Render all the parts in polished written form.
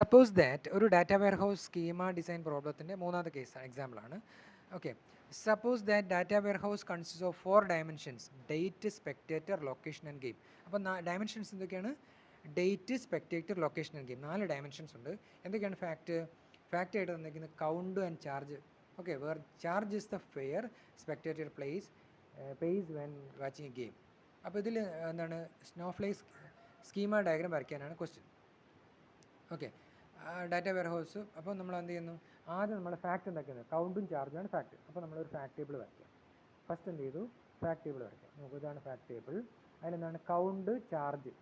Suppose that ഒരു data warehouse schema design പ്രോബ്ലത്തിൻ്റെ മൂന്നാമത്തെ കേസ് എക്സാമ്പിളാണ്. Okay, suppose that data warehouse consist of 4 dimensions: date, spectator, location and game. അപ്പോൾ dimensions എന്തൊക്കെയാണ്? Date, spectator, location and game. 4 dimensions ഉണ്ട്. എന്തൊക്കെയാണ് fact ആയിട്ട് തന്നിരിക്കുന്നത്? Count and charge. Okay, where charge is the fare, spectator pays when watching a game. അപ്പോൾ ഇതിൽ എന്താണ്? Snowflake schema diagram വരയ്ക്കാനാണ് ക്വസ്റ്റ്യൻ. Okay, data warehouse. അപ്പോൾ നമ്മൾ എന്ത് ചെയ്യുന്നു? ആദ്യം നമ്മൾ ഫാക്റ്റ് എന്താക്കുന്നത്? കൗണ്ടും ചാർജാണ് ഫാക്റ്റ്. അപ്പോൾ നമ്മളൊരു ഫാക്ട് ടേബിൾ വരയ്ക്കാം. ഫസ്റ്റ് എന്ത് ചെയ്തു? ഫാക്ട് ടേബിൾ വരയ്ക്കാം. നമുക്ക് ഇതാണ് ഫാക്ട് ടേബിൾ. അതിലെന്താണ്? കൗണ്ട്, ചാർജ്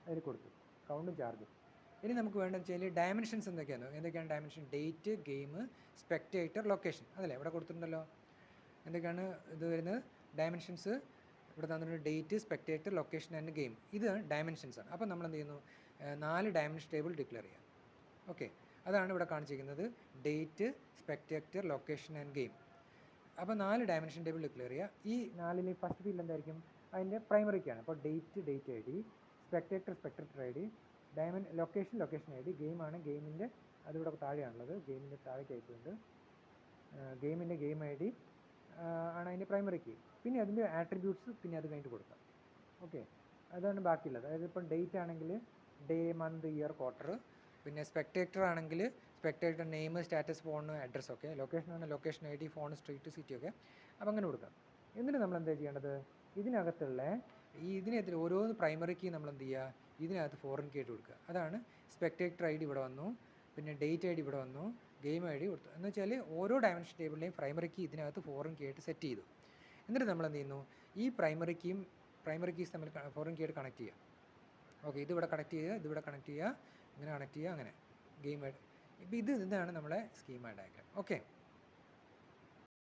അതിൽ കൊടുത്തു. കൗണ്ടും ചാർജും. ഇനി നമുക്ക് വേണ്ടതെന്ന് വെച്ചാൽ ഡയമെൻഷൻസ് എന്തൊക്കെയാണ് dimension? Date, game, spectator, location. അതല്ലേ ഇവിടെ കൊടുത്തിട്ടുണ്ടല്ലോ. എന്തൊക്കെയാണ് ഇത് വരുന്നത്? ഡയമെൻഷൻസ് ഇവിടെ തന്നിട്ടുണ്ട്. Date, spectator, location and game. ഇത് ഡയമെൻഷൻസ് ആണ്. അപ്പോൾ നമ്മൾ എന്ത് ചെയ്യുന്നു? 4 ഡയമെൻഷൻ ടേബിൾ ഡിക്ലെയർ ചെയ്യാം. ഓക്കെ, അതാണ് ഇവിടെ കാണിച്ചിരിക്കുന്നത്. Date, spectator, location and game. അപ്പോൾ 4 ഡയമെൻഷൻ ടേബിൾ ഡിക്ലെയർ ചെയ്യുക. ഈ 4ൽ ഫസ്റ്റ് ഫീൽഡ് എന്തായിരിക്കും? അതിൻ്റെ പ്രൈമറിക്കാണ്. അപ്പോൾ date I D, spectator I D, location I D, ഗെയിമാണ് ഗെയിമിൻ്റെ, അതിവിടെ താഴെയാണുള്ളത്. ഗെയിമിൻ്റെ താഴേക്ക് അയച്ചുകൊണ്ട് ഗെയിമിൻ്റെ ഗെയിം ഐ ഡി ആണ് അതിൻ്റെ പ്രൈമറി കീ. പിന്നെ അതിൻ്റെ ആട്രിബ്യൂട്ട്സ് പിന്നെ അത് കഴിഞ്ഞിട്ട് കൊടുക്കാം. ഓക്കെ, അതാണ് ബാക്കിയുള്ളത്. അതായത് ഇപ്പം ഡേറ്റ് ആണെങ്കിൽ ഡേ, മന്ത്, ഇയർ, ക്വാർട്ടർ. പിന്നെ സ്പെക്ടേറ്റർ ആണെങ്കിൽ spectator name, status, phone, address. ഒക്കെ ലൊക്കേഷൻ ആണ് location I D, phone, street, city. ഒക്കെ അപ്പോൾ അങ്ങനെ കൊടുക്കാം. എന്നിട്ട് നമ്മൾ എന്താ ചെയ്യേണ്ടത്? ഇതിനകത്തുള്ള ഇതിനകത്ത് ഓരോന്ന് പ്രൈമറി കീ നമ്മൾ എന്ത് ചെയ്യുക? ഇതിനകത്ത് ഫോറിൻ കീ ആയിട്ട് കൊടുക്കുക. അതാണ് സ്പെക്ടേറ്റർ ഐ ഡി ഇവിടെ വന്നു, പിന്നെ ഡേറ്റ് ഐ ഡി ഇവിടെ വന്നു, ഗെയിം ഐ ഡി കൊടുത്തു. എന്ന് വെച്ചാൽ ഓരോ ഡയമെൻഷൻ ടേബിളിലെയും പ്രൈമറി കീ ഇതിനകത്ത് ഫോറിൻ കീ ആയിട്ട് സെറ്റ് ചെയ്തു. എന്നിട്ട് നമ്മൾ എന്ത് ചെയ്യുന്നു? ഈ പ്രൈമറി കീസ് തമ്മിൽ ഫോറിൻ കീ ആയിട്ട് കണക്ട് ചെയ്യുക. ഓക്കെ, ഇതിവിടെ കണക്ട് ചെയ്യുക, ഇതിവിടെ കണക്ട് ചെയ്യുക, ഇങ്ങനെ കണക്ട് ചെയ്യുക, അങ്ങനെ ഗെയിം. ഇതാണ് നമ്മളെ സ്കീമ ഡയഗ്രാം. ഓക്കെ.